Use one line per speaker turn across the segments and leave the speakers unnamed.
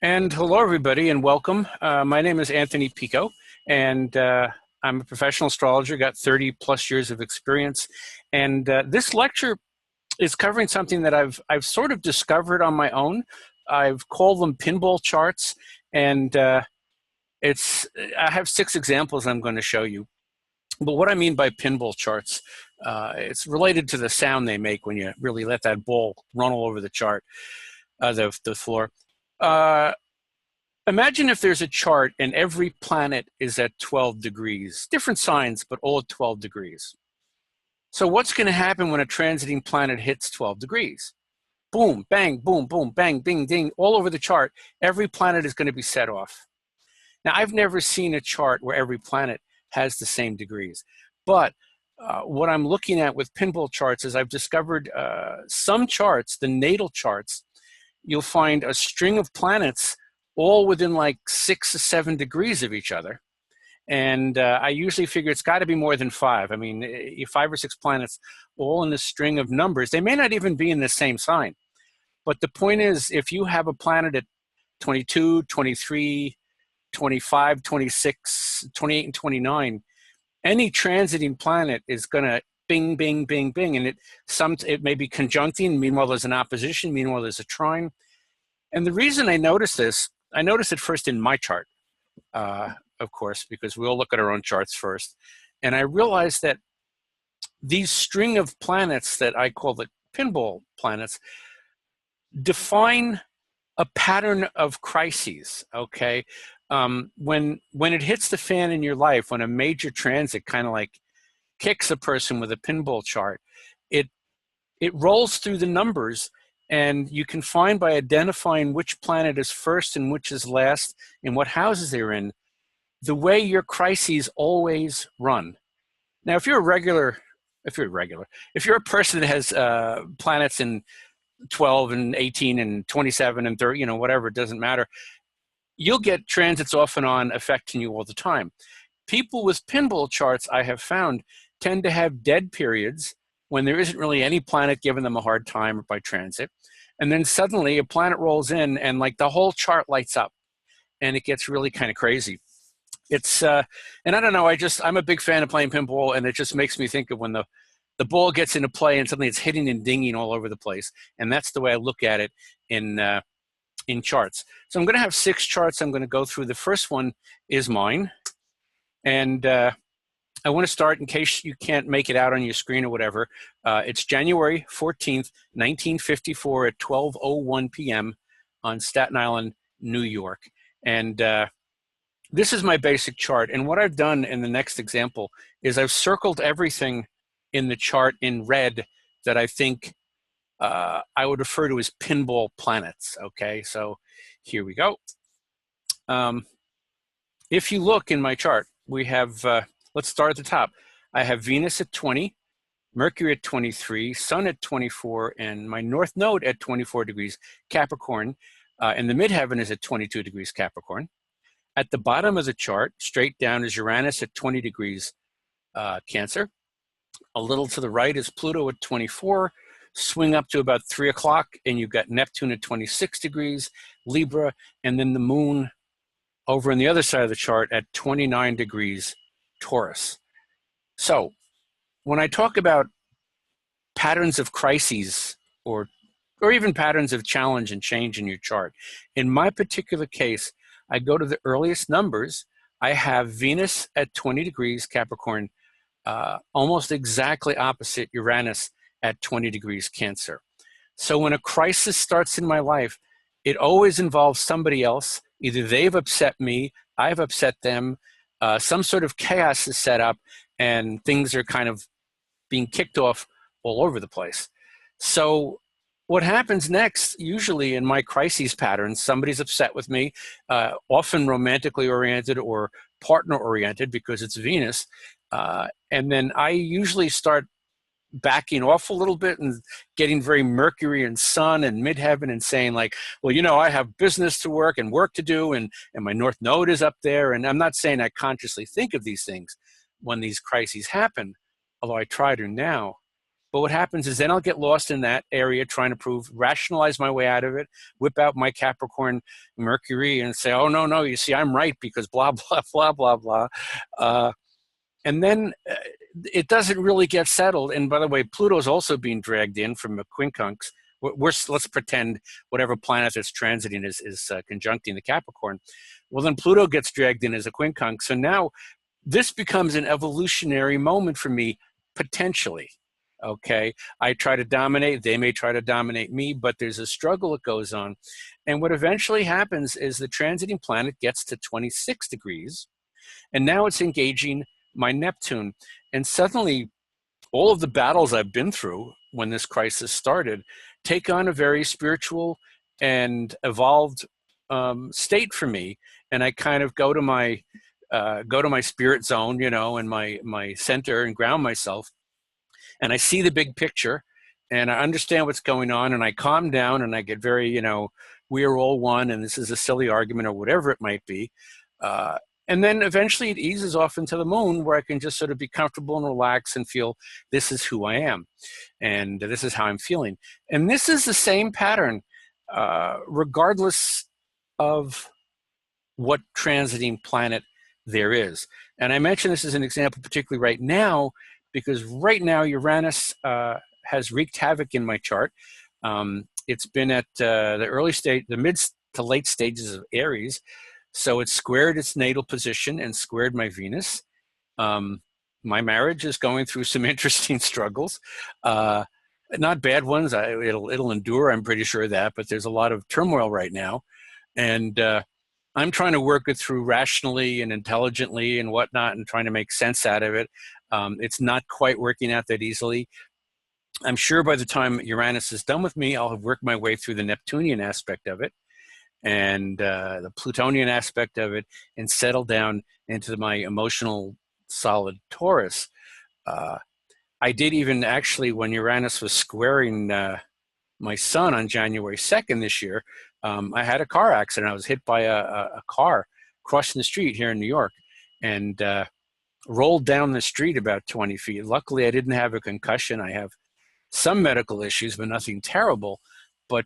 And hello, everybody, and welcome. My name is Anthony Picco, and I'm a professional astrologer, got 30 plus years of experience. And this lecture is covering something that I've sort of discovered on my own. I've called them pinball charts, and I have 6 examples I'm going to show you. But what I mean by pinball charts, it's related to the sound they make when you really let that ball run all over the chart, the floor. Imagine if there's a chart and every planet is at 12 degrees, different signs, but all at 12 degrees. So what's going to happen when a transiting planet hits 12 degrees? Boom, bang, boom, boom, bang, ding, ding, all over the chart. Every planet is going to be set off. Now, I've never seen a chart where every planet has the same degrees. But what I'm looking at with pinball charts is I've discovered some charts, the natal charts, you'll find a string of planets all within like 6 or 7 degrees of each other. And I usually figure it's got to be more than 5. I mean, 5 or 6 planets all in this string of numbers. They may not even be in the same sign. But the point is, if you have a planet at 22, 23, 25, 26, 28, and 29, any transiting planet is going to bing, bing, bing, bing. And it may be conjuncting. Meanwhile, there's an opposition. Meanwhile, there's a trine. And the reason I notice this, I noticed it first in my chart, of course, because we all look at our own charts first. And I realized that these string of planets that I call the pinball planets define a pattern of crises, okay? When it hits the fan in your life, when a major transit kind of like kicks a person with a pinball chart, it rolls through the numbers. And you can find by identifying which planet is first and which is last and what houses they're in, the way your crises always run. Now, if you're a person that has planets in 12 and 18 and 27 and 30, whatever, it doesn't matter, you'll get transits off and on affecting you all the time. People with pinball charts, I have found, tend to have dead periods when there isn't really any planet giving them a hard time by transit. And then suddenly a planet rolls in and like the whole chart lights up and it gets really kind of crazy. It's, and I don't know, I'm a big fan of playing pinball, and it just makes me think of when the ball gets into play and suddenly it's hitting and dinging all over the place. And that's the way I look at it in charts. So I'm going to have 6 charts I'm going to go through. The first one is mine. And I want to start, in case you can't make it out on your screen or whatever, it's January 14th, 1954 at 12:01 p.m. on Staten Island, New York. And this is my basic chart. And what I've done in the next example is I've circled everything in the chart in red that I think I would refer to as pinball planets, okay? So here we go. If you look in my chart, we have... let's start at the top. I have Venus at 20, Mercury at 23, Sun at 24, and my North Node at 24 degrees Capricorn. And the midheaven is at 22 degrees Capricorn. At the bottom of the chart, straight down, is Uranus at 20 degrees Cancer. A little to the right is Pluto at 24. Swing up to about 3 o'clock, and you've got Neptune at 26 degrees, Libra, and then the moon over on the other side of the chart at 29 degrees Taurus. So when I talk about patterns of crises or even patterns of challenge and change in your chart, in my particular case, I go to the earliest numbers. I have Venus at 20 degrees Capricorn, almost exactly opposite Uranus at 20 degrees Cancer. So when a crisis starts in my life, it always involves somebody else. Either they've upset me, I've upset them, some sort of chaos is set up, and things are kind of being kicked off all over the place. So what happens next, usually in my crises patterns, somebody's upset with me, often romantically oriented or partner oriented because it's Venus. And then I usually start backing off a little bit and getting very Mercury and Sun and midheaven and saying like, well, I have business to work and work to do, and my North Node is up there. And I'm not saying I consciously think of these things when these crises happen, although I try to now. But what happens is then I'll get lost in that area trying to rationalize my way out of it, whip out my Capricorn Mercury and say, oh, no, no, you see, I'm right because blah, blah, blah, blah, blah. And then it doesn't really get settled. And by the way, Pluto's also being dragged in from a quincunx. Let's pretend whatever planet that's transiting is conjuncting the Capricorn. Well, then Pluto gets dragged in as a quincunx. So now this becomes an evolutionary moment for me, potentially. Okay, I try to dominate, they may try to dominate me, but there's a struggle that goes on. And what eventually happens is the transiting planet gets to 26 degrees, and now it's engaging my Neptune. And suddenly, all of the battles I've been through when this crisis started take on a very spiritual and evolved state for me. And I kind of go to my spirit zone, you know, and my center and ground myself. And I see the big picture and I understand what's going on, and I calm down and I get very, you know, we are all one and this is a silly argument or whatever it might be. And then eventually it eases off into the moon where I can just sort of be comfortable and relax and feel this is who I am and this is how I'm feeling. And this is the same pattern regardless of what transiting planet there is. And I mention this as an example particularly right now because right now Uranus has wreaked havoc in my chart. It's been at the early stage, the mid to late stages of Aries. So it squared its natal position and squared my Venus. My marriage is going through some interesting struggles. Not bad ones. It'll endure, I'm pretty sure of that, but there's a lot of turmoil right now. And I'm trying to work it through rationally and intelligently and whatnot and trying to make sense out of it. It's not quite working out that easily. I'm sure by the time Uranus is done with me, I'll have worked my way through the Neptunian aspect of it and the Plutonian aspect of it and settle down into my emotional solid Taurus. I did even actually, when Uranus was squaring my son on January 2nd this year, I had a car accident. I was hit by a car crossing the street here in New York and rolled down the street about 20 feet. Luckily, I didn't have a concussion. I have some medical issues, but nothing terrible. But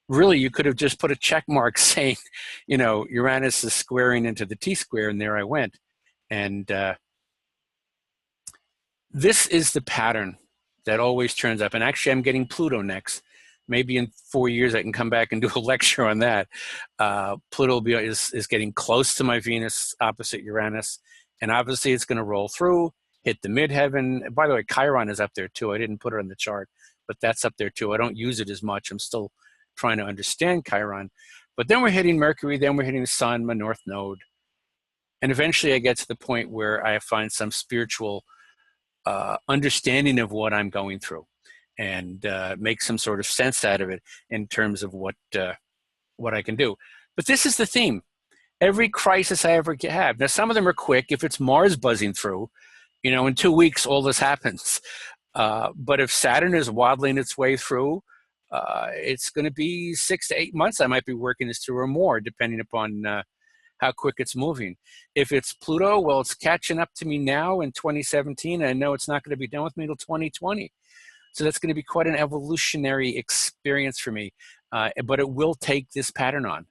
really, you could have just put a check mark saying, you know, Uranus is squaring into the T-square, and there I went. And this is the pattern that always turns up. And actually, I'm getting Pluto next. Maybe in 4 years, I can come back and do a lecture on that. Pluto is getting close to my Venus opposite Uranus. And obviously, it's going to roll through, hit the midheaven. By the way, Chiron is up there, too. I didn't put it on the chart, but that's up there, too. I don't use it as much. I'm still trying to understand Chiron. But then we're hitting Mercury. Then we're hitting the Sun, my North Node. And eventually, I get to the point where I find some spiritual understanding of what I'm going through and make some sort of sense out of it in terms of what I can do. But this is the theme. Every crisis I ever have, now some of them are quick. If it's Mars buzzing through, you know, in 2 weeks, all this happens. But if Saturn is waddling its way through, it's going to be 6 to 8 months I might be working this through or more, depending upon how quick it's moving. If it's Pluto, well, it's catching up to me now in 2017. I know it's not going to be done with me until 2020. So that's going to be quite an evolutionary experience for me. But it will take this pattern on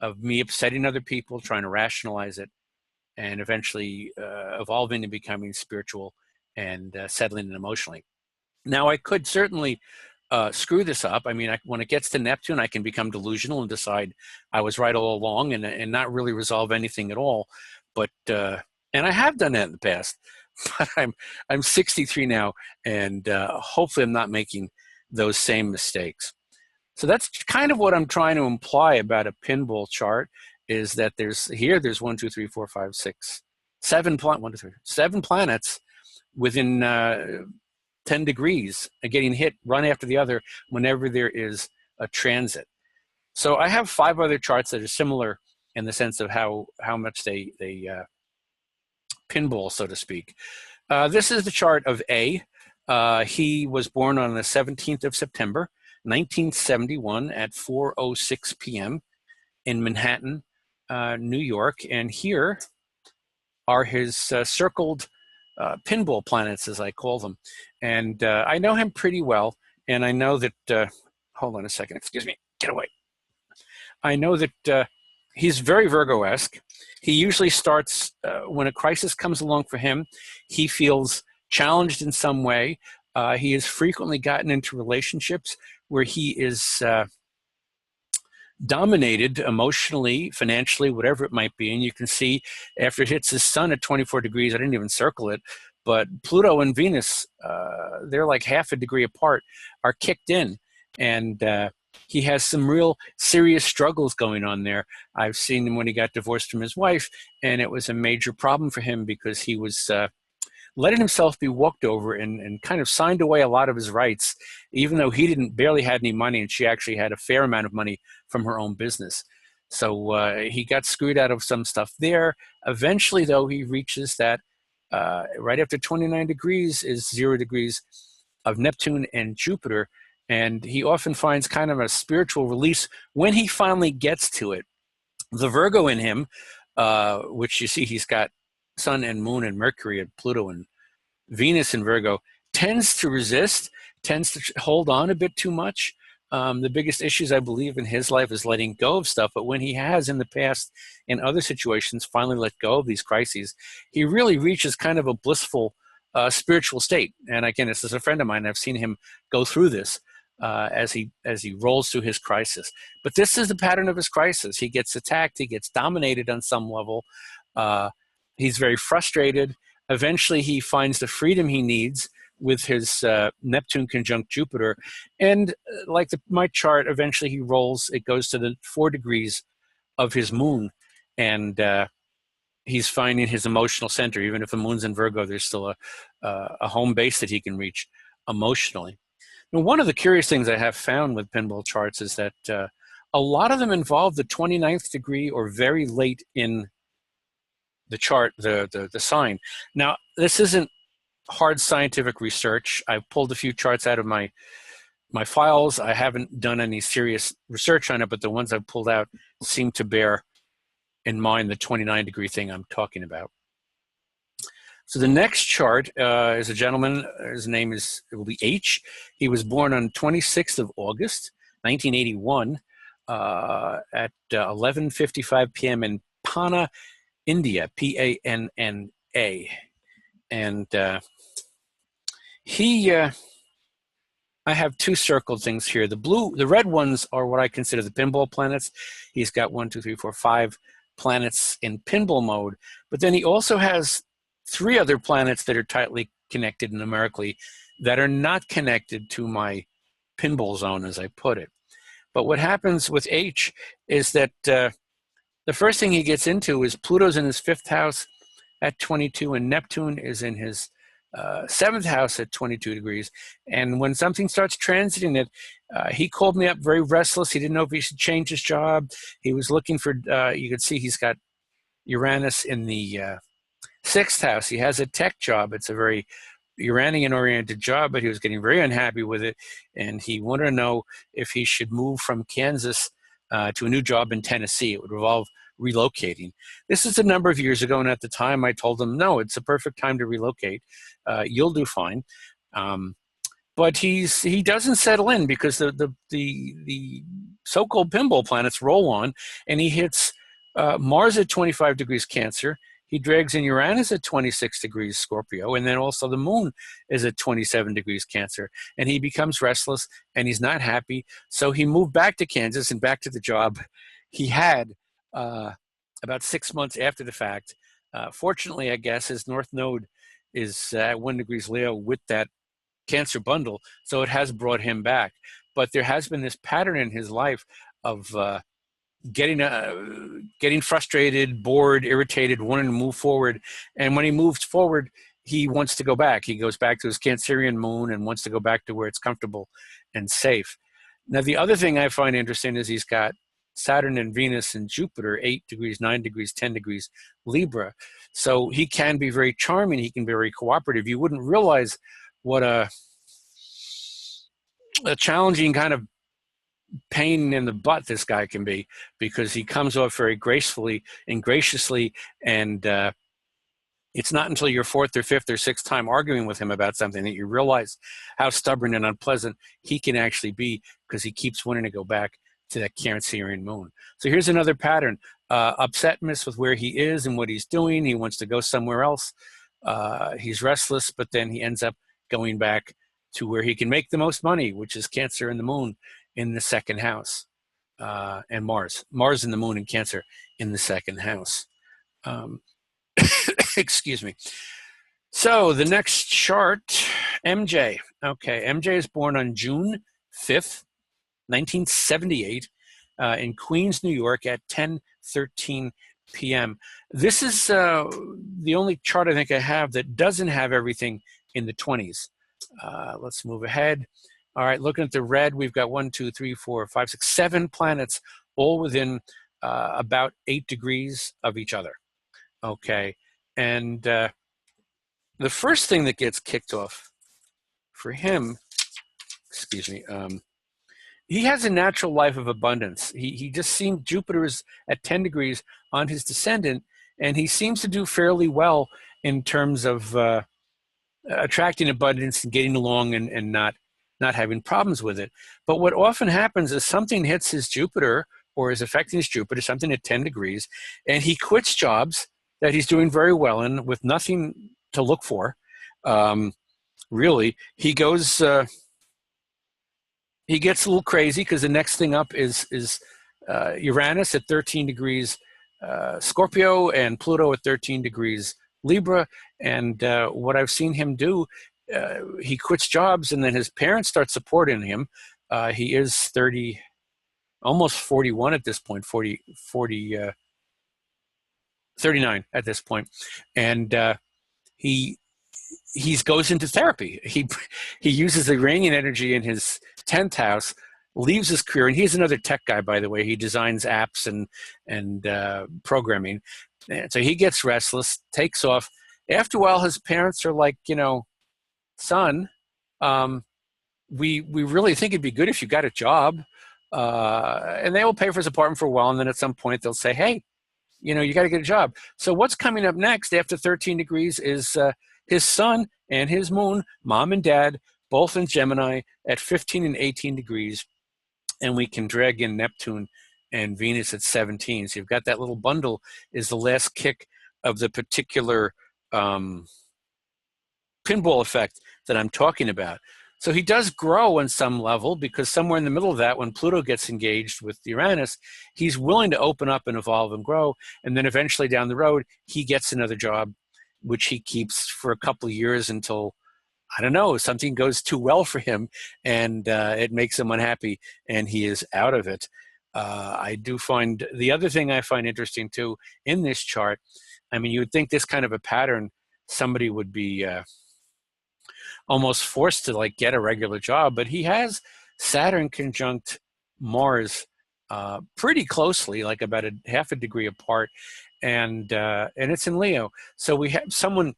of me upsetting other people, trying to rationalize it, and eventually evolving and becoming spiritual and settling in emotionally. Now, I could certainly screw this up. I mean, when it gets to Neptune, I can become delusional and decide I was right all along and not really resolve anything at all. But and I have done that in the past. But I'm 63 now, and hopefully I'm not making those same mistakes. So that's kind of what I'm trying to imply about a pinball chart, is that there's 1, 2, 3, 4, 5, 6, 7 planets within 10 degrees getting hit one after the other whenever there is a transit. So I have 5 other charts that are similar in the sense of how much they pinball, so to speak. This is the chart of A. He was born on the 17th of September, 1971 at 4:06 p.m. in Manhattan, New York. And here are his circled pinball planets, as I call them. And I know him pretty well, and I know that, hold on a second, excuse me, get away. I know that he's very Virgo-esque. He usually starts, when a crisis comes along for him, he feels challenged in some way. He has frequently gotten into relationships where he is dominated emotionally, financially, whatever it might be. And you can see after it hits his sun at 24 degrees, I didn't even circle it, but Pluto and Venus, they're like half a degree apart, are kicked in. And he has some real serious struggles going on there. I've seen him when he got divorced from his wife, and it was a major problem for him because he was letting himself be walked over and kind of signed away a lot of his rights, even though he barely had any money, and she actually had a fair amount of money from her own business. So he got screwed out of some stuff there. Eventually, though, he reaches that right after 29 degrees is 0 degrees of Neptune and Jupiter, and he often finds kind of a spiritual release when he finally gets to it. The Virgo in him, which you see he's got Sun and Moon and Mercury and Pluto and Venus in Virgo, tends to resist, tends to hold on a bit too much. The biggest issues, I believe, in his life is letting go of stuff. But when he has in the past, in other situations, finally let go of these crises, he really reaches kind of a blissful spiritual state. And again, this is a friend of mine. I've seen him go through this as he rolls through his crisis. But this is the pattern of his crisis. He gets attacked. He gets dominated on some level. He's very frustrated. Eventually, he finds the freedom he needs with his Neptune conjunct Jupiter. And like my chart, eventually he rolls. It goes to the 4 degrees of his moon. And he's finding his emotional center. Even if the moon's in Virgo, there's still a home base that he can reach emotionally. Now, one of the curious things I have found with pinball charts is that a lot of them involve the 29th degree or very late in the chart, the sign. Now, this isn't hard scientific research. I've pulled a few charts out of my files. I haven't done any serious research on it, but the ones I've pulled out seem to bear in mind the 29 degree thing I'm talking about. So the next chart is a gentleman. His name it will be H. He was born on 26th of August, 1981, at 11:55 p.m. in Panna, India, P-A-N-N-A. And I have 2 circled things here. The red ones are what I consider the pinball planets. He's got 1, 2, 3, 4, 5 planets in pinball mode, but then he also has 3 other planets that are tightly connected numerically that are not connected to my pinball zone, as I put it. But what happens with H is that the first thing he gets into is Pluto's in his 5th house at 22, and Neptune is in his 7th house at 22 degrees. And when something starts transiting it, he called me up very restless. He didn't know if he should change his job. He was looking for, you could see he's got Uranus in the 6th house. He has a tech job. It's a very Uranian-oriented job, but he was getting very unhappy with it. And he wanted to know if he should move from Kansas to a new job in Tennessee. It would involve relocating. This is a number of years ago, and at the time I told him, no, it's a perfect time to relocate. You'll do fine. But he doesn't settle in because the so-called pinball planets roll on, and he hits Mars at 25 degrees Cancer. He drags in Uranus at 26 degrees Scorpio, and then also the moon is at 27 degrees Cancer. And he becomes restless, and he's not happy. So he moved back to Kansas and back to the job he had about 6 months after the fact. Fortunately, I guess, his North Node is at 1 degrees Leo with that Cancer bundle, so it has brought him back. But there has been this pattern in his life of getting frustrated, bored, irritated, wanting to move forward. And when he moves forward, he wants to go back. He goes back to his Cancerian moon and wants to go back to where it's comfortable and safe. Now, the other thing I find interesting is he's got Saturn and Venus and Jupiter, 8 degrees, 9 degrees, 10 degrees Libra. So he can be very charming. He can be very cooperative. You wouldn't realize what a challenging kind of pain in the butt this guy can be, because he comes off very gracefully and graciously, and It's not until your fourth or fifth or sixth time arguing with him about something that you realize how stubborn and unpleasant he can actually be, because he keeps wanting to go back to that Cancerian moon. So here's another pattern. Upsetness with where he is and what he's doing. He wants to go somewhere else. He's restless, but then he ends up going back to where he can make the most money, which is Cancer and the moon in the second house, and Mars and the moon in Cancer in the second house. Excuse me. So the next chart, MJ. Okay, MJ is born on June 5th, 1978, in Queens, New York at 10:13 p.m. This is the only chart I think I have that doesn't have everything in the 20s. Let's move ahead. All right, looking at the red, we've got 1, 2, 3, 4, 5, 6, 7 planets, all within about 8 degrees of each other. Okay, and the first thing that gets kicked off for him, excuse me, he has a natural life of abundance. He just seems, Jupiter is at 10 degrees on his descendant, and he seems to do fairly well in terms of attracting abundance and getting along and not having problems with it. But what often happens is something hits his Jupiter or is affecting his Jupiter, something at 10 degrees, and he quits jobs that he's doing very well in with nothing to look for. Really, he goes, he gets a little crazy because the next thing up is Uranus at 13 degrees Scorpio and Pluto at 13 degrees Libra. And what I've seen him do, he quits jobs and then his parents start supporting him. He is 30, almost 41 at this point, 39 at this point. And he goes into therapy. He uses the Iranian energy in his 10th house, leaves his career, and he's another tech guy, by the way. He designs apps and programming. And so he gets restless, takes off. After a while, his parents are like, you know, son, we really think it'd be good if you got a job, and they will pay for his apartment for a while, and then at some point they'll say, hey, you know, you got to get a job. So what's coming up next after 13 degrees is his sun and his moon, mom and dad, both in Gemini at 15 and 18 degrees. And we can drag in Neptune and Venus at 17. So you've got that little bundle is the last kick of the particular pinball effect that I'm talking about. So he does grow on some level because somewhere in the middle of that, when Pluto gets engaged with Uranus, he's willing to open up and evolve and grow. And then eventually down the road, he gets another job, which he keeps for a couple of years until, I don't know, something goes too well for him and it makes him unhappy and he is out of it. I do find, the other thing I find interesting too in this chart, I mean, you would think this kind of a pattern, somebody would be almost forced to like get a regular job, but he has Saturn conjunct Mars pretty closely, like about a half a degree apart, and it's in Leo. So we have someone,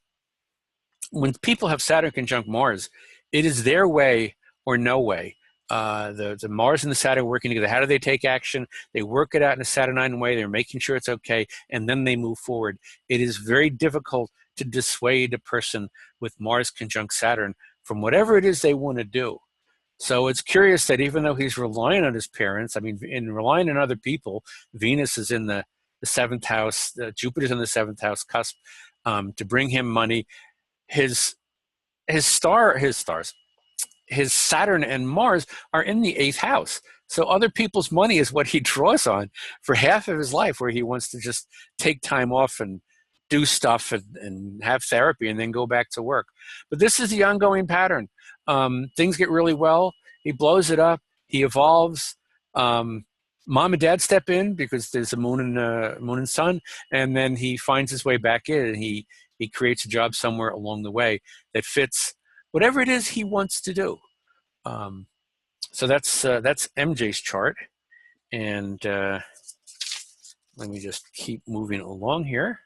when people have Saturn conjunct Mars, it is their way or no way. The Mars and the Saturn working together. How do they take action? They work it out in a Saturnine way. They're making sure it's okay, and then they move forward. It is very difficult to dissuade a person with Mars conjunct Saturn from whatever it is they want to do. So it's curious that even though he's relying on his parents, I mean, in relying on other people, Venus is in the 7th house, Jupiter's in the 7th house cusp, to bring him money. His Saturn and Mars are in the 8th house. So other people's money is what he draws on for half of his life, where he wants to just take time off and do stuff and have therapy and then go back to work. But this is the ongoing pattern. Things get really well. He blows it up. He evolves. Mom and dad step in because there's a moon and sun, and then he finds his way back in, and he creates a job somewhere along the way that fits whatever it is he wants to do. So that's MJ's chart, and let me just keep moving along here.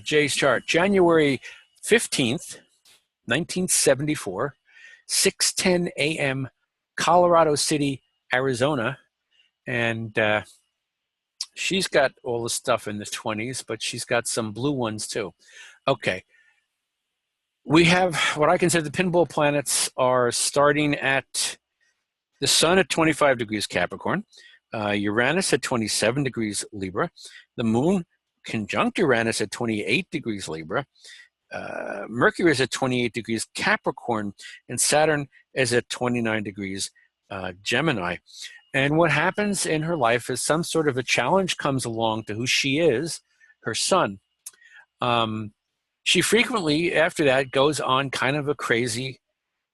Jay's chart, January 15th, 1974, 6:10 a.m., Colorado City, Arizona. And She's got all the stuff in the 20s, but she's got some blue ones too. Okay. We have what I consider the pinball planets are starting at the Sun at 25 degrees Capricorn, Uranus at 27 degrees Libra, the Moon conjunct Uranus at 28 degrees Libra, Mercury is at 28 degrees Capricorn, and Saturn is at 29 degrees Gemini. And what happens in her life is some sort of a challenge comes along to who she is, her Sun. She frequently, after that, goes on kind of a crazy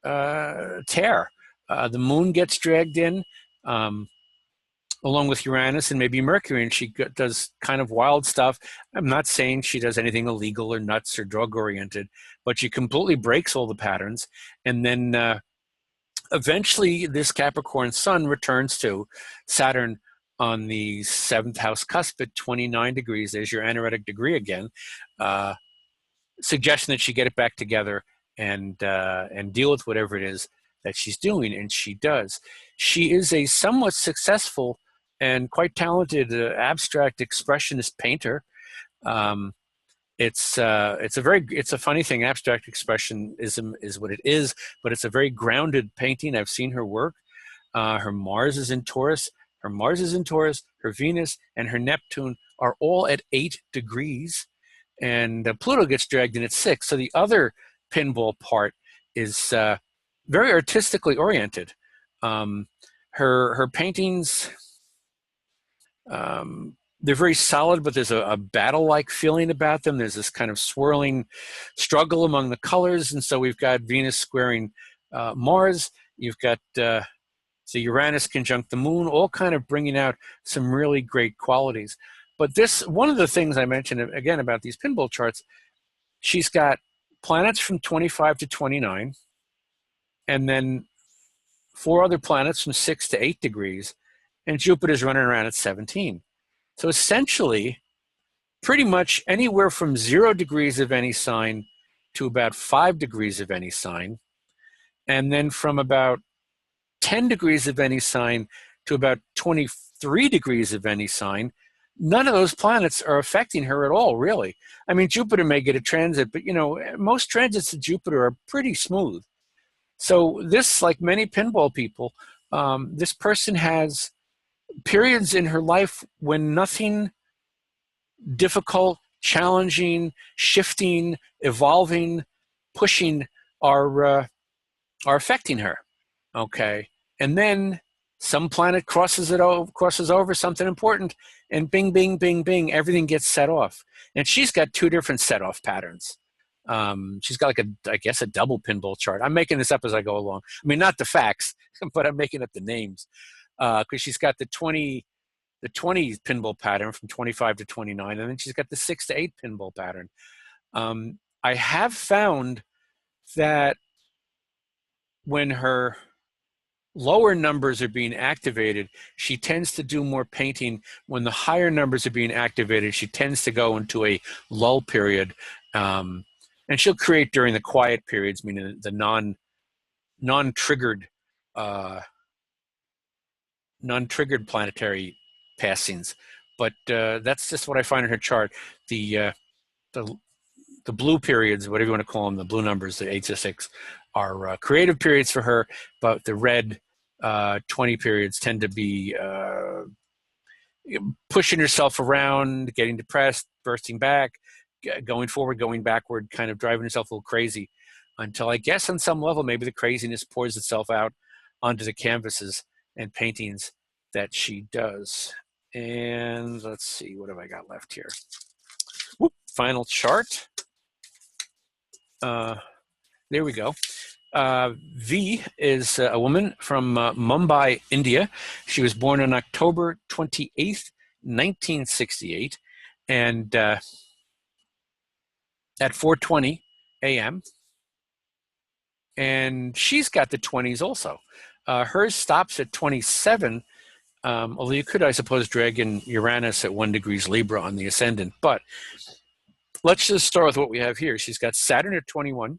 tear. The Moon gets dragged in, along with Uranus and maybe Mercury, and she does kind of wild stuff. I'm not saying she does anything illegal or nuts or drug-oriented, but she completely breaks all the patterns. And then eventually this Capricorn Sun returns to Saturn on the 7th house cusp at 29 degrees. There's your anaretic degree again. Suggesting that she get it back together and deal with whatever it is that she's doing, and she does. She is a somewhat successful and quite talented abstract expressionist painter. It's a funny thing. Abstract expressionism is what it is, but it's a very grounded painting. I've seen her work. Her Mars is in Taurus. Her Mars is in Taurus. Her Venus and her Neptune are all at 8 degrees. And Pluto gets dragged in at 6. So the other pinball part is very artistically oriented. Her paintings, they're very solid, but there's a battle-like feeling about them. There's this kind of swirling struggle among the colors. And so we've got Venus squaring Mars. You've got the Uranus conjunct the Moon, all kind of bringing out some really great qualities. But one of the things I mentioned, again, about these pinball charts, she's got planets from 25 to 29, and then 4 other planets from 6 to 8 degrees, and Jupiter's running around at 17. So essentially, pretty much anywhere from 0 degrees of any sign to about 5 degrees of any sign, and then from about 10 degrees of any sign to about 23 degrees of any sign. None of those planets are affecting her at all, really. I mean, Jupiter may get a transit, but, most transits to Jupiter are pretty smooth. So this, like many pinball people, this person has periods in her life when nothing difficult, challenging, shifting, evolving, pushing are affecting her, okay? And then some planet crosses over something important, and bing, bing, bing, bing, everything gets set off. And she's got 2 different set-off patterns. She's got I guess a double pinball chart. I'm making this up as I go along. I mean, not the facts, but I'm making up the names. Because she's got the 20 pinball pattern from 25 to 29, and then she's got the 6 to 8 pinball pattern. I have found that when her lower numbers are being activated, she tends to do more painting. When the higher numbers are being activated, she tends to go into a lull period. And she'll create during the quiet periods, meaning the non-triggered planetary passings. But that's just what I find in her chart. The blue periods, whatever you want to call them, the blue numbers, the 8 to 6, are creative periods for her, but the red 20 periods tend to be pushing herself around, getting depressed, bursting back, going forward, going backward, kind of driving herself a little crazy, until I guess on some level maybe the craziness pours itself out onto the canvases and paintings that she does. And let's see, what have I got left here? Whoop, final chart. There we go. V is a woman from Mumbai, India. She was born on October 28th, 1968, and at 4:20 a.m. And she's got the 20s also. Hers stops at 27, although you could, I suppose, drag in Uranus at 1 degrees Libra on the ascendant. But let's just start with what we have here. She's got Saturn at 21,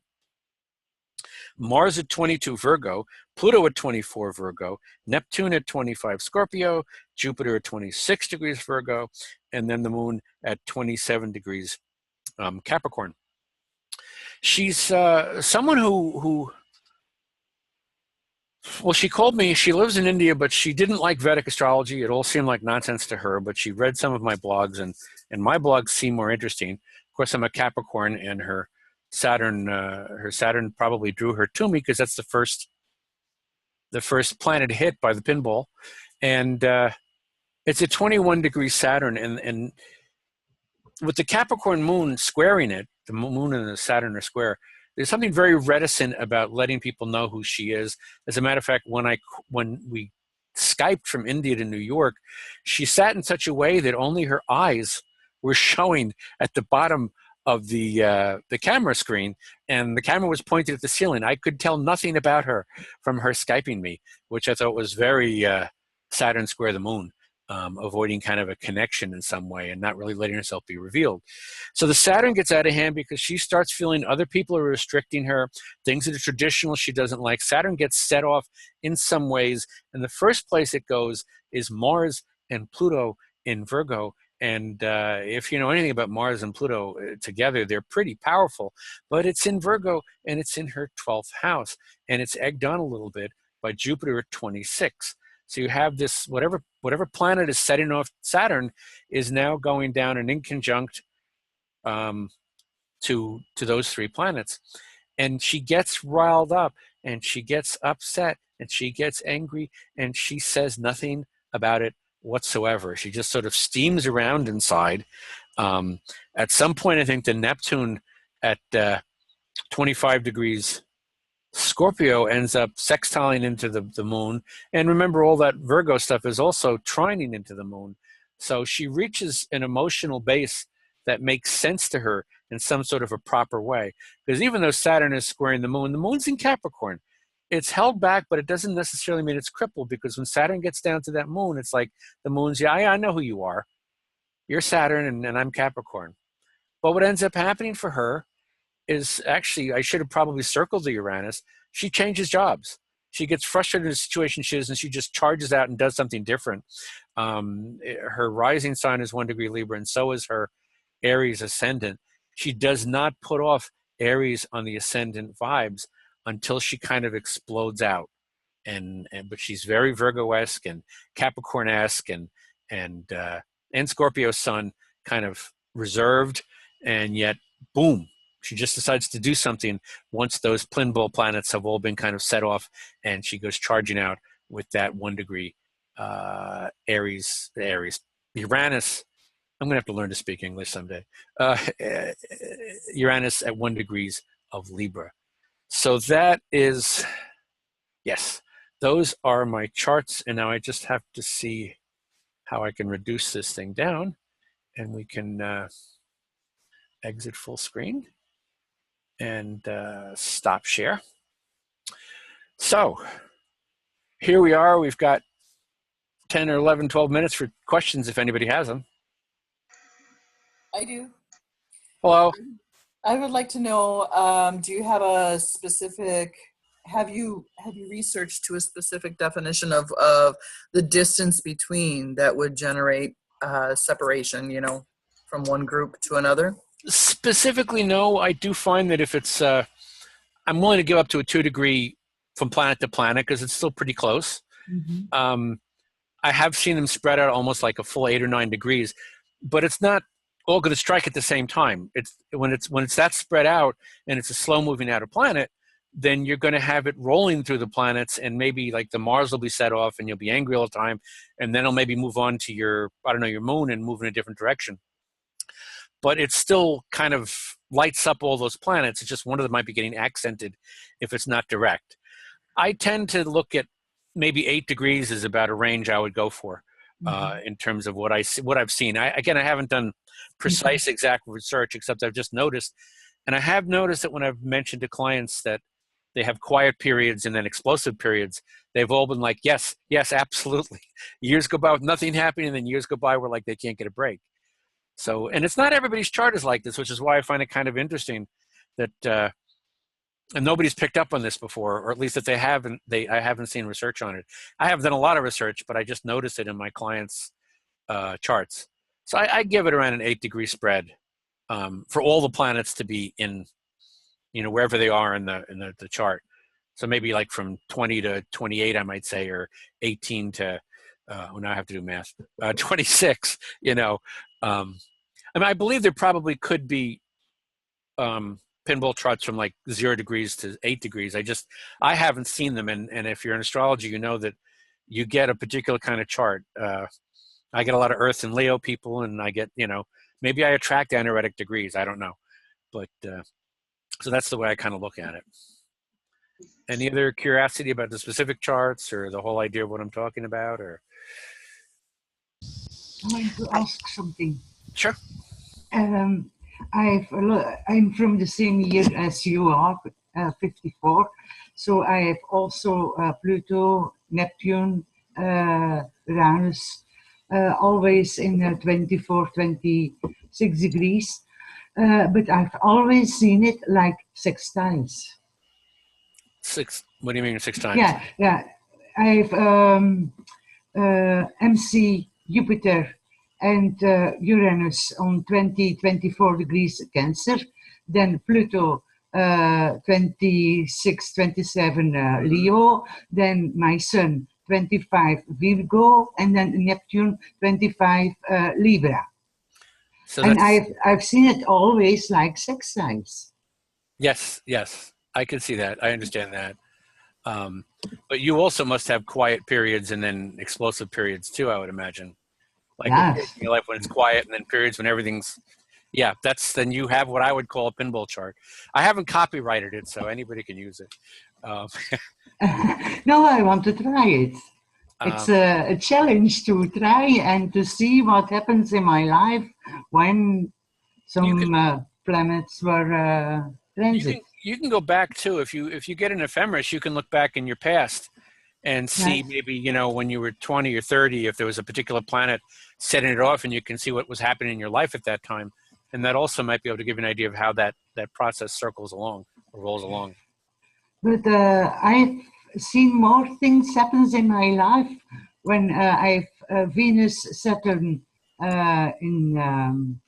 Mars at 22 Virgo, Pluto at 24 Virgo, Neptune at 25 Scorpio, Jupiter at 26 degrees Virgo, and then the moon at 27 degrees Capricorn. She's someone who, well, she called me, she lives in India, but she didn't like Vedic astrology. It all seemed like nonsense to her, but she read some of my blogs, and my blogs seem more interesting. Of course, I'm a Capricorn, and her Saturn probably drew her to me because that's the first planet hit by the pinball. And it's a 21 degree Saturn, and with the Capricorn moon squaring it, the moon and the Saturn are square, there's something very reticent about letting people know who she is. As a matter of fact, when we Skyped from India to New York, she sat in such a way that only her eyes were showing at the bottom of the camera screen, and the camera was pointed at the ceiling. I could tell nothing about her from her Skyping me, which I thought was very Saturn square the moon. Avoiding kind of a connection in some way and not really letting herself be revealed. So the Saturn gets out of hand because she starts feeling other people are restricting her, things that are traditional she doesn't like. Saturn gets set off in some ways, and the first place it goes is Mars and Pluto in Virgo. And if you know anything about Mars and Pluto together, they're pretty powerful, but it's in Virgo and it's in her 12th house, and it's egged on a little bit by Jupiter at 26. So you have this, whatever planet is setting off Saturn is now going down and in conjunct to those three planets. And she gets riled up and she gets upset and she gets angry and she says nothing about it whatsoever. She just sort of steams around inside. At some point, I think the Neptune at 25 degrees Scorpio ends up sextiling into the moon. And remember, all that Virgo stuff is also trining into the moon. So she reaches an emotional base that makes sense to her in some sort of a proper way. Because even though Saturn is squaring the moon's in Capricorn. It's held back, but it doesn't necessarily mean it's crippled, because when Saturn gets down to that moon, it's like the moon's, yeah, I know who you are. You're Saturn and I'm Capricorn. But what ends up happening for her is actually, I should have probably circled the Uranus, she changes jobs. She gets frustrated in the situation she is, and she just charges out and does something different. Her rising sign is 1 degree Libra, and so is her Aries ascendant. She does not put off Aries on the ascendant vibes until she kind of explodes out. But she's very Virgo-esque and Capricorn-esque and Scorpio sun, kind of reserved, and yet boom, she just decides to do something once those pinball planets have all been kind of set off, and she goes charging out with that 1 degree Aries. Uranus, I'm gonna have to learn to speak English someday. Uranus at 1 degrees of Libra. So that is, yes, those are my charts, and now I just have to see how I can reduce this thing down, and we can exit full screen and stop share. So here we are. We've got 10 or 11, 12 minutes for questions if anybody has them.
I do.
Hello.
I would like to know, do you have a specific, have you researched to a specific definition of the distance between that would generate separation, you know, from one group to another?
Specifically, no. I do find that if it's, I'm willing to give up to a 2 degree from planet to planet because it's still pretty close. Mm-hmm. I have seen them spread out almost like a full 8 or 9 degrees, but it's not all going to strike at the same time. It's when it's that spread out and it's a slow moving outer planet, then you're going to have it rolling through the planets, and maybe like the Mars will be set off and you'll be angry all the time, and then it'll maybe move on to your, I don't know, your moon and move in a different direction. But it still kind of lights up all those planets. It's just one of them might be getting accented if it's not direct. I tend to look at maybe 8 degrees is about a range I would go for in terms of what I've seen. I haven't done precise exact research, except I've just noticed. And I have noticed that when I've mentioned to clients that they have quiet periods and then explosive periods, they've all been like, yes, yes, absolutely. Years go by with nothing happening, and then years go by where like they can't get a break. So, and it's not everybody's chart is like this, which is why I find it kind of interesting that and nobody's picked up on this before, or at least if they haven't, I haven't seen research on it. I have done a lot of research, but I just noticed it in my clients' charts. So I give it around an 8-degree spread for all the planets to be in, wherever they are in the chart. So maybe like from 20 to 28, I might say, or 18 to, now I have to do math, 26, I believe there probably could be pinball charts from like 0 degrees to 8 degrees. I haven't seen them. And if you're in astrology, you know that you get a particular kind of chart. I get a lot of Earth and Leo people, and I get, maybe I attract anoretic degrees. I don't know. But so that's the way I kind of look at it. Any other curiosity about the specific charts or the whole idea of what I'm talking about? Or
I want to ask something.
Sure.
I'm from the same year as you are, 54. So I have also Pluto, Neptune, Uranus, always in 24, 26 degrees. But I've always seen it like 6 times.
What do you mean 6 times?
Yeah. I've MC, Jupiter, and Uranus on 24 degrees Cancer, then Pluto 26, 27 Leo, then my Sun 25 Virgo, and then Neptune 25 Libra. So and I've seen it always like 6 times.
Yes, I can see that. I understand that. But you also must have quiet periods and then explosive periods too, I would imagine. Like in your life when it's quiet, and then periods when everything's, then you have what I would call a pinball chart. I haven't copyrighted it, so anybody can use it.
No, I want to try it. It's a challenge to try and to see what happens in my life when some planets were transit.
You can go back too. If you get an ephemeris, you can look back in your past and see maybe, when you were 20 or 30, if there was a particular planet setting it off, and you can see what was happening in your life at that time. And that also might be able to give you an idea of how that process circles along or rolls along.
But I've seen more things happens in my life when I've Venus, Saturn on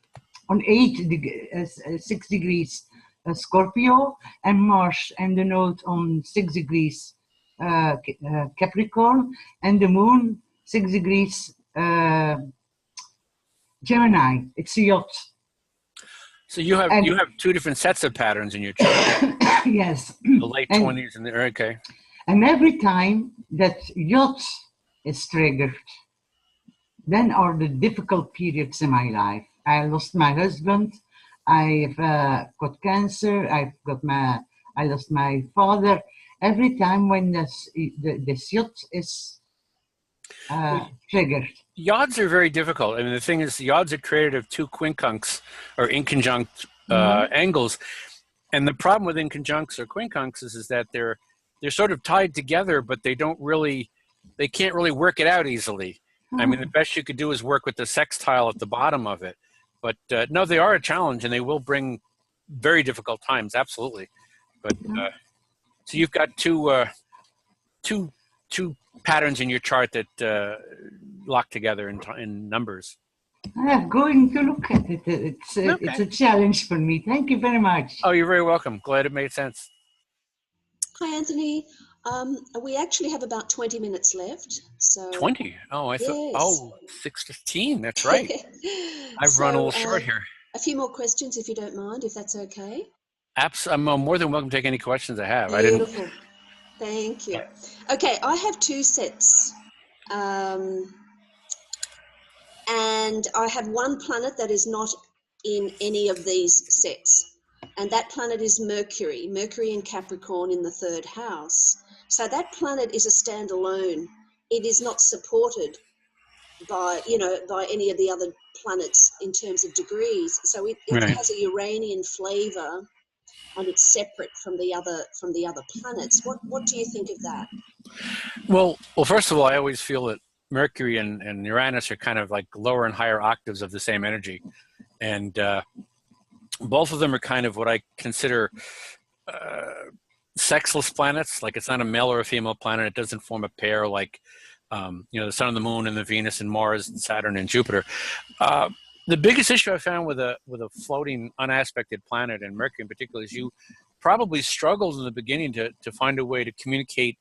6 degrees Scorpio, and Mars and the Node on 6 degrees Capricorn, and the Moon 6 degrees Gemini. It's a yacht.
So you have 2 different sets of patterns in your chart.
Yes.
The late 20s and the okay.
And every time that yacht is triggered, then are the difficult periods in my life. I lost my husband. I've got cancer. I lost my father. Every time when this yacht is triggered.
Yods are very difficult. I mean, the thing is, the yods are created of 2 quincunx or inconjunct angles, and the problem with inconjuncts or quincunxes is that they're sort of tied together, but they can't really work it out easily. I mean, the best you could do is work with the sextile at the bottom of it. But no, they are a challenge, and they will bring very difficult times, absolutely. But so you've got two patterns in your chart that lock together in numbers.
I'm going to look at it. It's a challenge for me. Thank you very much.
Oh, you're very welcome. Glad it made sense.
Hi, Anthony. We actually have about 20 minutes left. So
20? Oh, I thought.
Yes.
Oh, 6:15. That's right. I've run a little short here.
A few more questions, if you don't mind, if that's okay.
I'm more than welcome to take any questions I have.
Beautiful. Thank you. Okay, I have 2 sets. And I have one planet that is not in any of these sets. And that planet is Mercury in Capricorn in the 3rd house. So that planet is a standalone. It is not supported by any of the other planets in terms of degrees. So it has a Uranian flavor, and it's separate from the other planets. What do you think of that?
Well, first of all, I always feel that Mercury and Uranus are kind of like lower and higher octaves of the same energy, and both of them are kind of what I consider sexless planets, like it's not a male or a female planet. It doesn't form a pair like, the sun and the moon and the Venus and Mars and Saturn and Jupiter. The biggest issue I found with a floating unaspected planet, and Mercury in particular, is you probably struggled in the beginning to find a way to communicate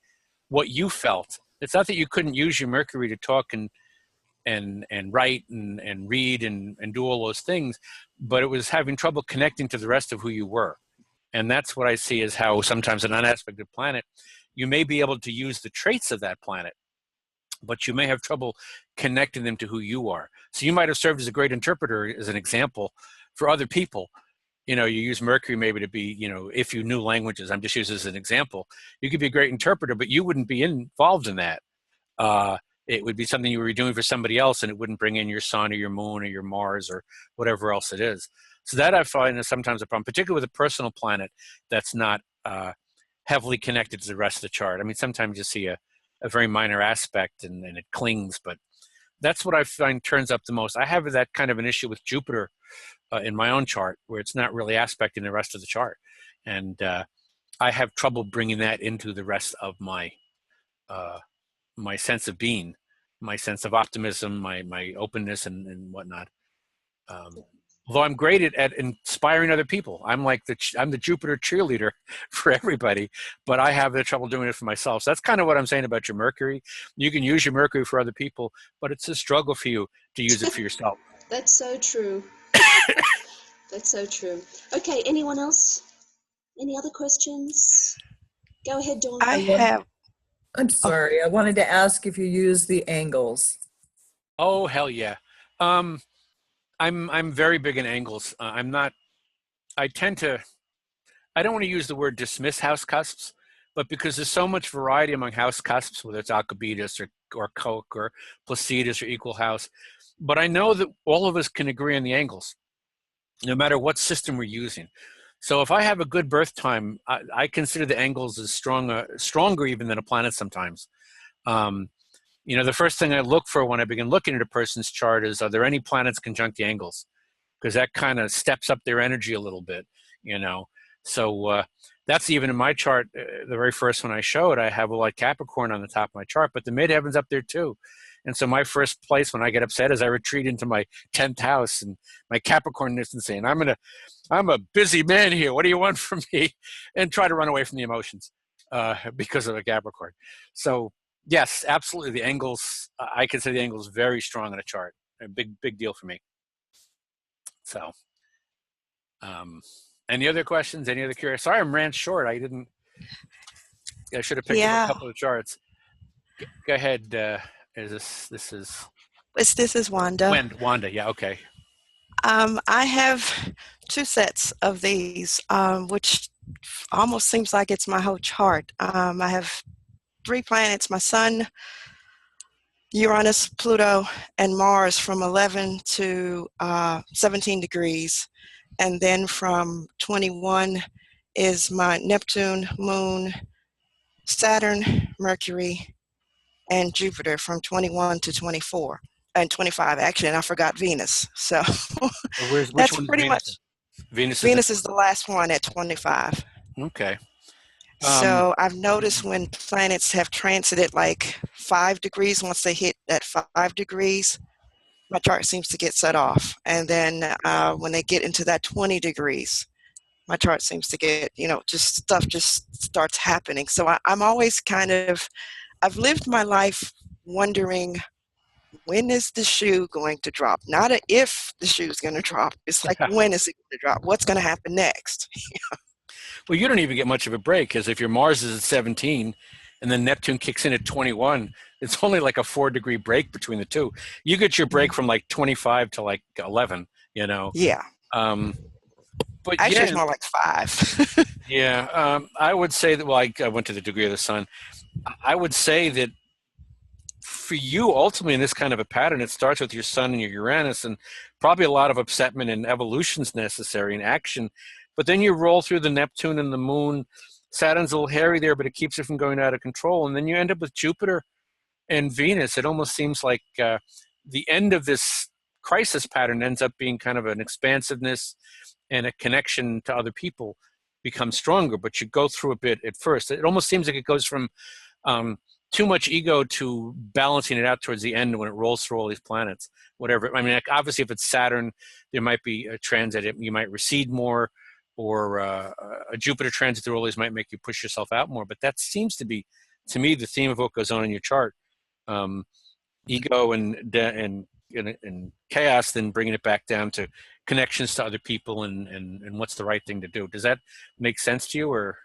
what you felt. It's not that you couldn't use your Mercury to talk and write and read and do all those things, but it was having trouble connecting to the rest of who you were. And that's what I see as how sometimes an unaspected planet, you may be able to use the traits of that planet, but you may have trouble connecting them to who you are. So you might have served as a great interpreter, as an example, for other people. You use Mercury maybe to be, if you knew languages, I'm just using this as an example, you could be a great interpreter, but you wouldn't be involved in that. It would be something you were doing for somebody else, and it wouldn't bring in your sun or your moon or your Mars or whatever else it is. So that I find is sometimes a problem, particularly with a personal planet that's not heavily connected to the rest of the chart. I mean, sometimes you see a very minor aspect and it clings, but that's what I find turns up the most. I have that kind of an issue with Jupiter in my own chart, where it's not really aspecting the rest of the chart. And I have trouble bringing that into the rest of my my sense of being, my sense of optimism, my openness and whatnot. Although I'm great at inspiring other people. I'm the Jupiter cheerleader for everybody, but I have the trouble doing it for myself. So that's kind of what I'm saying about your Mercury. You can use your Mercury for other people, but it's a struggle for you to use it for yourself.
That's so true. That's so true. Okay, anyone else? Any other questions? Go ahead, Dawn.
I'm sorry. I wanted to ask if you use the angles.
Oh, hell yeah. I'm very big in angles. I don't want to use the word dismiss house cusps, but because there's so much variety among house cusps, whether it's Alcibiades or Koch or Placidus or equal house, but I know that all of us can agree on the angles, no matter what system we're using. So if I have a good birth time, I consider the angles as stronger even than a planet sometimes. The first thing I look for when I begin looking at a person's chart is, are there any planets conjunct the angles? Because that kind of steps up their energy a little bit, So that's even in my chart, the very first one I showed, I have a like Capricorn on the top of my chart, but the midheaven's up there too. And so my first place when I get upset is I retreat into my 10th house and my Capricorn is saying, I'm a busy man here. What do you want from me? And try to run away from the emotions because of a Capricorn. So yes, absolutely. The angles, I consider the angles very strong in a chart. A big deal for me. So, any other questions? Any other curious? Sorry, I'm ran short. I should have picked up a couple of charts. Go ahead. This is
Wanda.
Wanda, yeah, okay.
I have 2 sets of these, which almost seems like it's my whole chart. I have 3 planets, my sun, Uranus, Pluto, and Mars from 11 to 17 degrees. And then from 21 is my Neptune, Moon, Saturn, Mercury, and Jupiter from 21 to 24 and 25 actually, and I forgot Venus. So that's pretty much. Venus is the last one at 25.
Okay.
So I've noticed when planets have transited like 5 degrees, once they hit that 5 degrees, my chart seems to get set off. And then when they get into that 20 degrees, my chart seems to get, stuff just starts happening. So I'm always I've lived my life wondering, when is the shoe going to drop? Not if the shoe is going to drop. It's like, when is it going to drop? What's going to happen next?
Well, you don't even get much of a break, because if your Mars is at 17 and then Neptune kicks in at 21, it's only like a 4-degree break between the two. You get your break from like 25 to like 11,
Yeah.
But
actually, it's more like 5.
Yeah. I would say that, well, I went to the degree of the sun. I would say that for you, ultimately, in this kind of a pattern, it starts with your sun and your Uranus, and probably a lot of upsetment and evolution's necessary in action. But then you roll through the Neptune and the Moon. Saturn's a little hairy there, but it keeps it from going out of control. And then you end up with Jupiter and Venus. It almost seems like the end of this crisis pattern ends up being kind of an expansiveness and a connection to other people, become stronger, but you go through a bit at first. It almost seems like it goes from too much ego to balancing it out towards the end when it rolls through all these planets, whatever. I mean, like, obviously, if it's Saturn, there might be a transit. You might recede more, or a Jupiter transit through all these might make you push yourself out more. But that seems to be, to me, the theme of what goes on in your chart. Ego and chaos, then bringing it back down to connections to other people and what's the right thing to do. Does that make sense to you, or?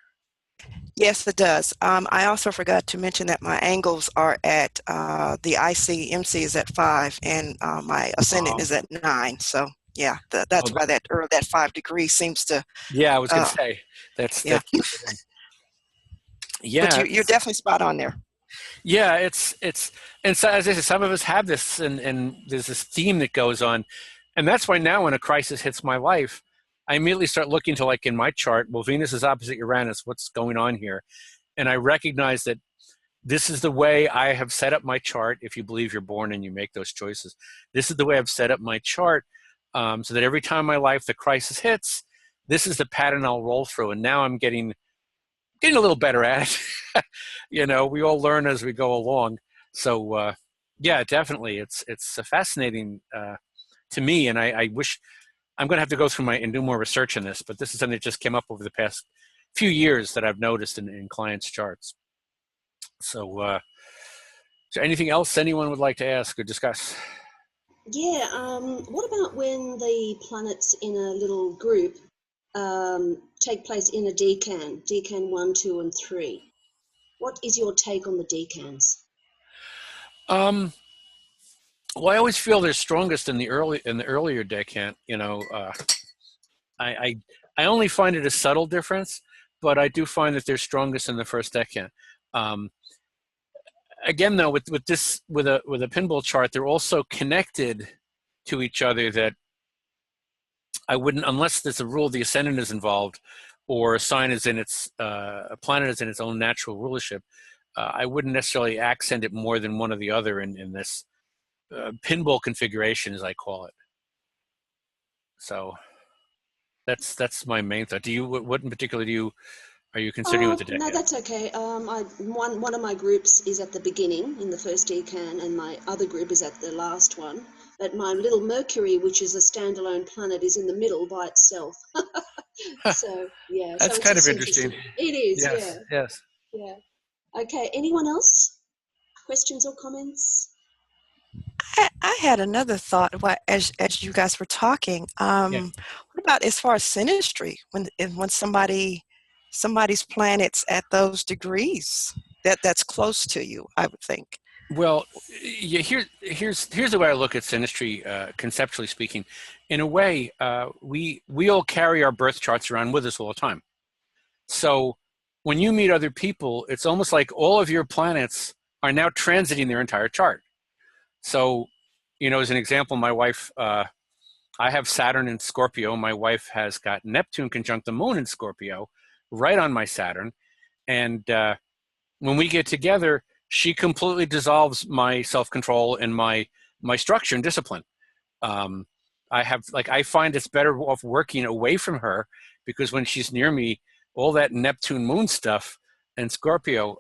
Yes, it does. I also forgot to mention that my angles are at the IC-MC is at 5, and my ascendant is at 9. So yeah, that's why that 5 degrees seems to.
Yeah, I was going to say that's
yeah.
Yeah,
but you're definitely spot on there.
Yeah, it's and so, as I said, some of us have this, and there's this theme that goes on, and that's why now when a crisis hits my life, I immediately start looking to, like, in my chart, well, Venus is opposite Uranus. What's going on here? And I recognize that this is the way I have set up my chart. If you believe you're born and you make those choices, this is the way I've set up my chart, so that every time in my life the crisis hits, this is the pattern I'll roll through. And now I'm getting a little better at it. You know, we all learn as we go along. So yeah, definitely, it's fascinating to me, and I wish I'm going to have to go through and do more research in this. But this is something that just came up over the past few years that I've noticed in clients' charts. So, is there anything else anyone would like to ask or discuss?
Yeah. What about when the planets in a little group take place in a decan 1, 2, and 3? What is your take on the decans?
Well, I always feel they're strongest in the earlier decan. You know, I only find it a subtle difference, but I do find that they're strongest in the first decan. Again, though, with a pinball chart, they're also connected to each other. That I wouldn't, unless there's a rule the ascendant is involved, or a sign is in its a planet is in its own natural rulership. I wouldn't necessarily accent it more than one or the other in this pinball configuration, as I call it. So that's my main thought. Do you, what in particular are you considering with the decan?
No, that's okay. One of my groups is at the beginning in the first decan, and my other group is at the last one. But my little Mercury, which is a standalone planet, is in the middle by itself. So yeah,
that's
so
kind of interesting.
It is.
Yes.
Yeah.
Yes.
Yeah. Okay. Anyone else? Questions or comments?
I had another thought as you guys were talking.
Yeah.
What about as far as synastry, when somebody's planet's at those degrees that's close to you, I would think.
Well, yeah, here's the way I look at synastry, conceptually speaking. In a way, we all carry our birth charts around with us all the time. So when you meet other people, it's almost like all of your planets are now transiting their entire chart. So, you know, as an example, my wife, I have Saturn in Scorpio. My wife has got Neptune conjunct the moon in Scorpio, right on my Saturn. And when we get together, she completely dissolves my self-control and my structure and discipline. I find it's better off working away from her, because when she's near me, all that Neptune moon stuff and Scorpio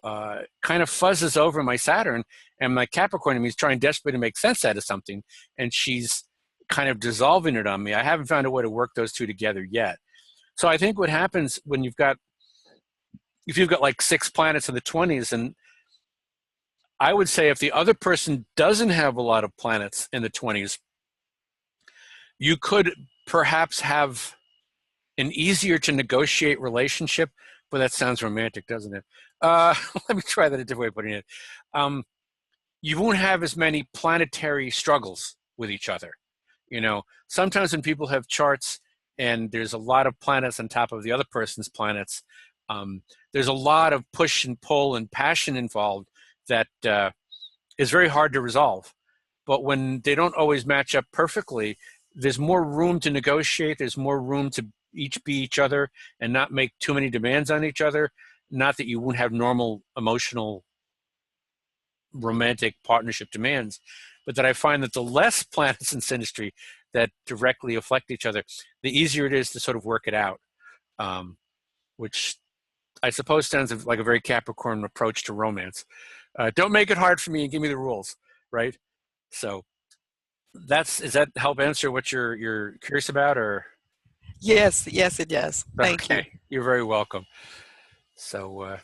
kind of fuzzes over my Saturn, and my Capricorn in me is trying desperately to make sense out of something, and she's kind of dissolving it on me. I haven't found a way to work those two together yet. So I think what happens when if you've got like 6 planets in the 20s, and I would say if the other person doesn't have a lot of planets in the 20s, you could perhaps have an easier to negotiate relationship. But that sounds romantic, doesn't it? Let me try that a different way of putting it. You won't have as many planetary struggles with each other. You know, sometimes when people have charts and there's a lot of planets on top of the other person's planets, there's a lot of push and pull and passion involved that is very hard to resolve. But when they don't always match up perfectly, there's more room to negotiate. There's more room to each be each other and not make too many demands on each other. Not that you won't have normal emotional romantic partnership demands, but that I find that the less planets in synastry that directly affect each other, the easier it is to sort of work it out. which I suppose sounds like a very Capricorn approach to romance. Don't make it hard for me and give me the rules, right? So does that help answer what you're curious about, or?
Yes, yes, it does. Thank you.
Okay, you're very welcome. So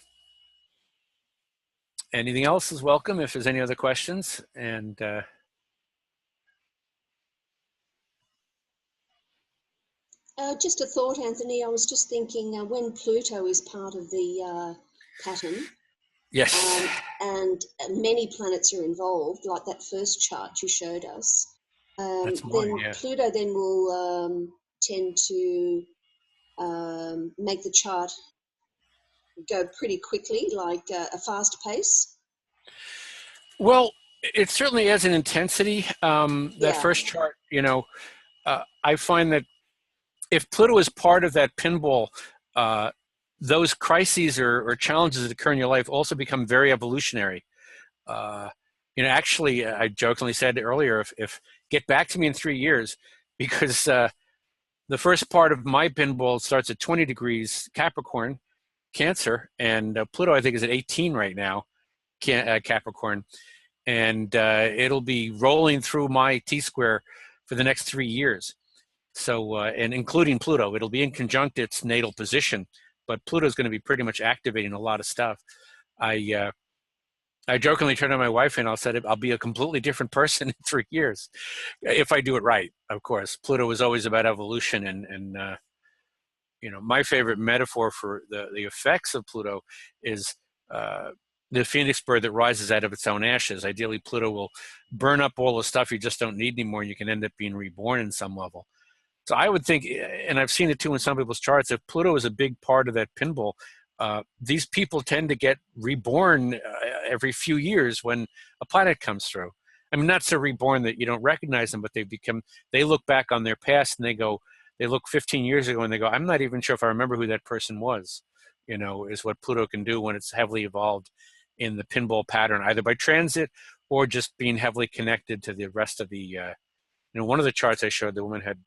anything else is welcome if there's any other questions. And
just a thought, Anthony. I was just thinking when Pluto is part of the pattern,
yes,
and many planets are involved, like that first chart you showed us,
that's mine.
then
Yeah.
Pluto then will tend to make the chart go pretty quickly, like a fast pace.
Well, it certainly has an intensity. That
Yeah.
first chart, I find that if Pluto is part of that pinball, those crises or challenges that occur in your life also become very evolutionary. Actually, I jokingly said earlier, if get back to me in 3 years, because the first part of my pinball starts at 20 degrees Capricorn, Cancer, and Pluto, I think, is at 18 right now, Capricorn. And it'll be rolling through my T-square for the next 3 years. So, and including Pluto, it'll be in conjunct its natal position, but Pluto's going to be pretty much activating a lot of stuff. I jokingly turned to my wife and I said, I'll be a completely different person in 3 years if I do it right. Of course, Pluto was always about evolution, and my favorite metaphor for the effects of Pluto is the phoenix bird that rises out of its own ashes. Ideally, Pluto will burn up all the stuff you just don't need anymore. You can end up being reborn in some level. So I would think, and I've seen it too in some people's charts, if Pluto is a big part of that pinball, these people tend to get reborn every few years when a planet comes through. I mean, not so reborn that you don't recognize them, but they look back on their past and they look 15 years ago and they go, I'm not even sure if I remember who that person was, is what Pluto can do when it's heavily evolved in the pinball pattern, either by transit or just being heavily connected to the rest of the, one of the charts I showed, the woman had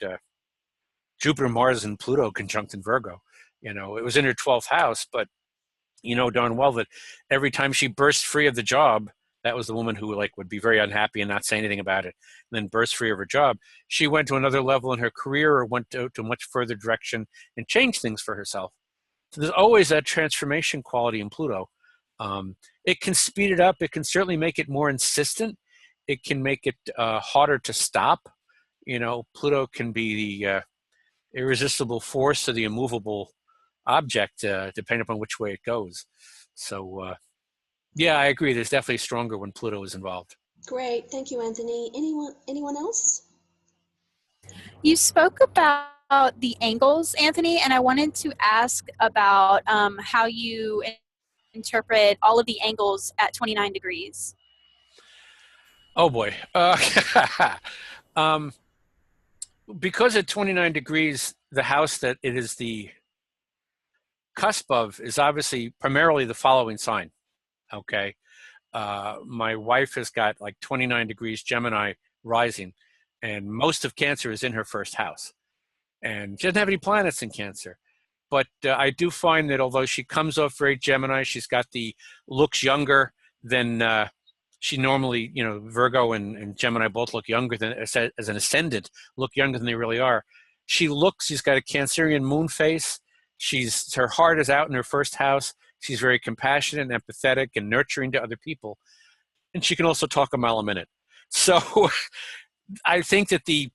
Jupiter, Mars, and Pluto conjunct in Virgo. It was in her 12th house, but darn well that every time she burst free of the job, that was the woman who would be very unhappy and not say anything about it, and then burst free of her job. She went to another level in her career or went to a much further direction and changed things for herself. So there's always that transformation quality in Pluto. It can speed it up. It can certainly make it more insistent. It can make it harder to stop. Pluto can be the irresistible force or the immovable object, depending upon which way it goes. So, yeah, I agree. There's definitely stronger when Pluto is involved.
Great, thank you, Anthony. Anyone else?
You spoke about the angles, Anthony, and I wanted to ask about how you interpret all of the angles at 29 degrees.
Oh boy. Because at 29 degrees, the house that it is the cusp of is obviously primarily the following sign. Okay. My wife has got like 29 degrees Gemini rising, and most of Cancer is in her first house. And she doesn't have any planets in Cancer. But I do find that although she comes off very Gemini, she's got looks younger than she normally, Virgo and Gemini both look younger than, as an ascendant, look younger than they really are. She's got a Cancerian moon face. Her heart is out in her first house. She's very compassionate and empathetic and nurturing to other people. And she can also talk a mile a minute. So I think that the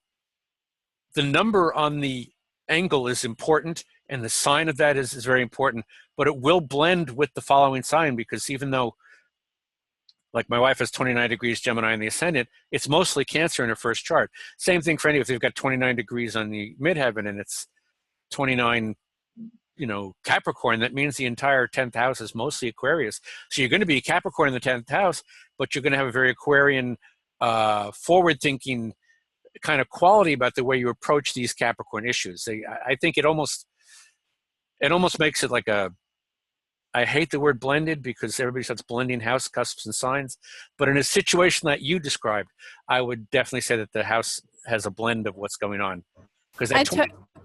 number on the angle is important, and the sign of that is very important, but it will blend with the following sign, because even though, like, my wife has 29 degrees Gemini in the ascendant, it's mostly Cancer in her first chart. Same thing for if they've got 29 degrees on the midheaven and it's 29, Capricorn, that means the entire 10th house is mostly Aquarius. So you're going to be Capricorn in the 10th house, but you're going to have a very Aquarian, forward-thinking kind of quality about the way you approach these Capricorn issues. I think it almost makes it like I hate the word blended because everybody starts blending house cusps and signs, but in a situation that you described, I would definitely say that the house has a blend of what's going on. Because go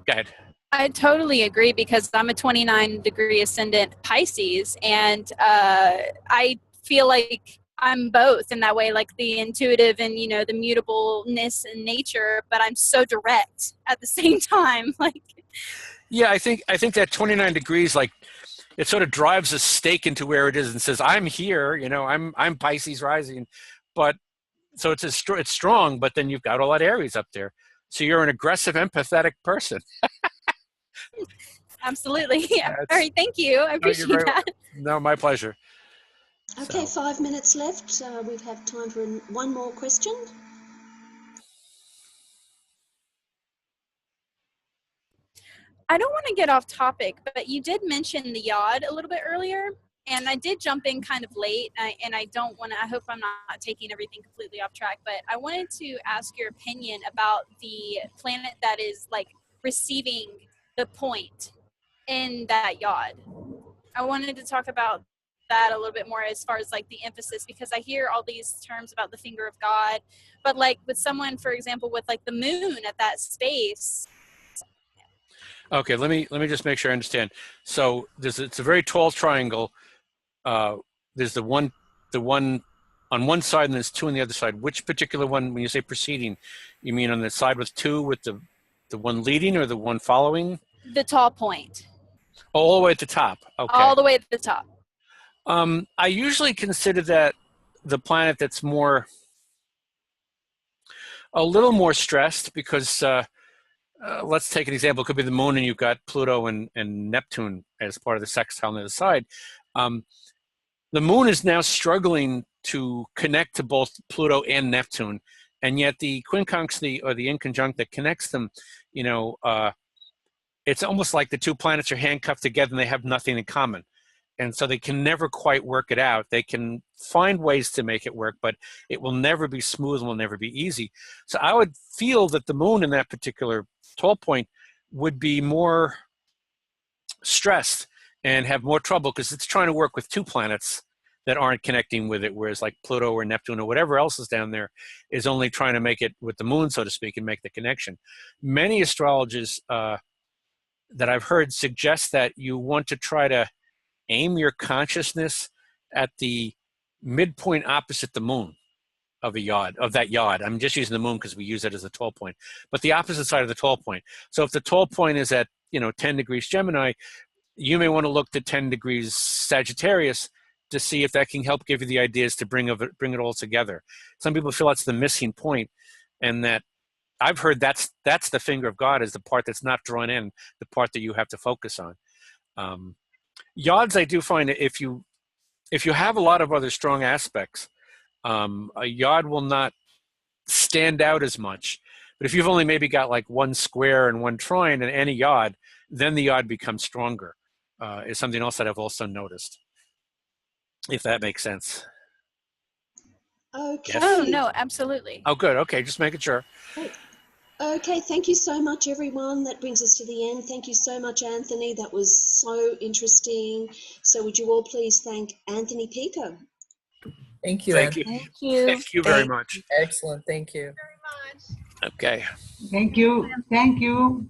ahead.
I totally agree, because I'm a 29-degree ascendant Pisces, and I feel like I'm both in that way, like the intuitive and, you know, the mutableness in nature, but I'm so direct at the same time. Like,
Yeah, I think that 29 degrees, like, it sort of drives a stake into where it is and says, I'm here, you know, I'm Pisces rising. But so it's strong, but then you've got all that Aries up there. So you're an aggressive, empathetic person.
absolutely. Yeah.
Yeah,
All right. Thank you. I
no, you're
appreciate
very
that.
no, my pleasure.
Okay,
So,
5 minutes left. We have time for one more question.
I don't want to get off topic, but you did mention the yod a little bit earlier, and I did jump in kind of late, and I don't want to, I hope I'm not taking everything completely off track, but I wanted to ask your opinion about the planet that is like receiving the point in that yod. I wanted to talk about that a little bit more as far as like the emphasis, because I hear all these terms about the finger of God, but like with someone, for example, with like the moon at that space.
okay, let me just make sure I understand. So it's a very tall triangle. There's the one on one side, and there's two on the other side. Which particular one, when you say preceding, you mean on the side with two, with the one leading, or the one following?
The tall point.
Oh, all the way at the top. Okay.
All the way at the top.
I usually consider that the planet that's a little more stressed, because let's take an example. It could be the moon, and you've got Pluto and Neptune as part of the sextile on the other side. Um, the moon is now struggling to connect to both Pluto and Neptune, and yet the quincunx, or the inconjunct that connects them, you know, it's almost like the two planets are handcuffed together and they have nothing in common. And so they can never quite work it out. They can find ways to make it work, but it will never be smooth and will never be easy. So I would feel that the moon in that particular tall point would be more stressed and have more trouble, because it's trying to work with two planets that aren't connecting with it, whereas like Pluto or Neptune or whatever else is down there is only trying to make it with the moon, so to speak, and make the connection. Many astrologers that I've heard suggest that you want to try to aim your consciousness at the midpoint opposite the moon of that yod. I'm just using the moon because we use it as a tall point, but the opposite side of the tall point. So if the tall point is at 10 degrees Gemini, you may want to look to 10 degrees Sagittarius to see if that can help give you the ideas to bring it all together. Some people feel that's the missing point, and that I've heard that's the finger of God, is the part that's not drawn in, the part that you have to focus on. Yods, I do find that if you have a lot of other strong aspects, a yod will not stand out as much. But if you've only maybe got like one square and one trine and any yod, then the yod becomes stronger. Is something else that I've also noticed, if that makes sense.
Okay.
Yes.
Oh, no, absolutely.
Oh, good. Okay, just making sure.
Great. Okay, thank you so much, everyone. That brings us to the end. Thank you so much, Anthony. That was so interesting. So would you all please thank Anthony Picco?
Thank you,
Thank you.
Anthony.
Thank you.
Thank you very much.
Excellent. Thank you.
Okay.
Thank you. Thank you.